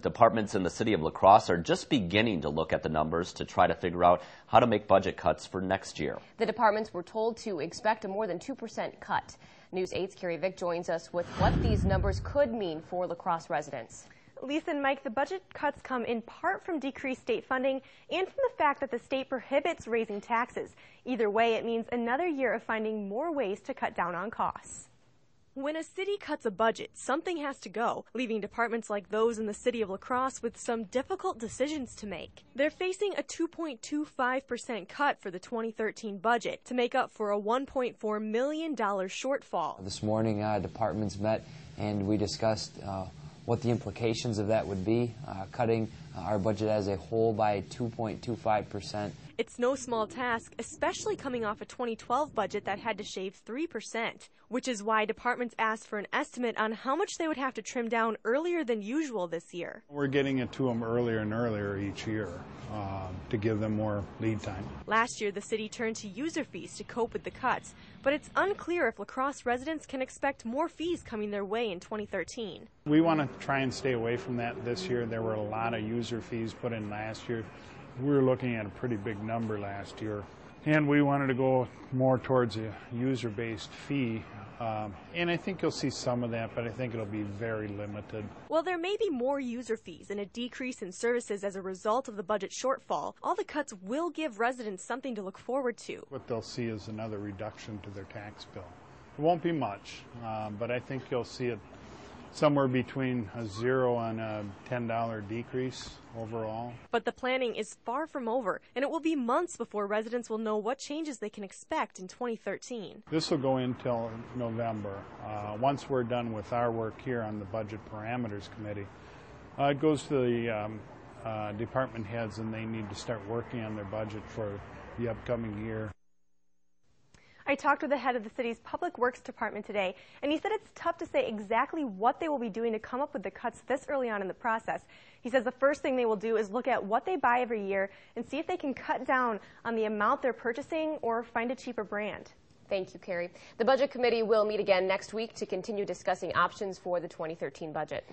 Departments in the city of La Crosse are just beginning to look at the numbers to try to figure out how to make budget cuts for next year. The departments were told to expect a more than 2% cut. News 8's Carrie Vick joins us with what these numbers could mean for La Crosse residents. Lisa and Mike, the budget cuts come in part from decreased state funding and from the fact that the state prohibits raising taxes. Either way, it means another year of finding more ways to cut down on costs. When a city cuts a budget, something has to go, leaving departments like those in the city of La Crosse with some difficult decisions to make. They're facing a 2.25% cut for the 2013 budget to make up for a $1.4 million shortfall. This morning, departments met and we discussed what the implications of that would be, cutting our budget as a whole by 2.25%. It's no small task, especially coming off a 2012 budget that had to shave 3%, which is why departments asked for an estimate on how much they would have to trim down earlier than usual this year. We're getting it to them earlier and earlier each year to give them more lead time. Last year, the city turned to user fees to cope with the cuts, but it's unclear if La Crosse residents can expect more fees coming their way in 2013. We want to try and stay away from that this year. There were a lot of user fees put in last year. We were looking at a pretty big number last year, and we wanted to go more towards a user-based fee. And I think you'll see some of that, but I think it'll be very limited. While there may be more user fees and a decrease in services as a result of the budget shortfall, all the cuts will give residents something to look forward to. What they'll see is another reduction to their tax bill. It won't be much, but I think you'll see it somewhere between a $0 and a $10 decrease overall. But the planning is far from over, and it will be months before residents will know what changes they can expect in 2013. This will go until November. Once we're done with our work here on the Budget Parameters Committee, it goes to the department heads, and they need to start working on their budget for the upcoming year. I talked with the head of the city's Public Works Department today, and he said it's tough to say exactly what they will be doing to come up with the cuts this early on in the process. He says the first thing they will do is look at what they buy every year and see if they can cut down on the amount they're purchasing or find a cheaper brand. Thank you, Carrie. The Budget Committee will meet again next week to continue discussing options for the 2013 budget.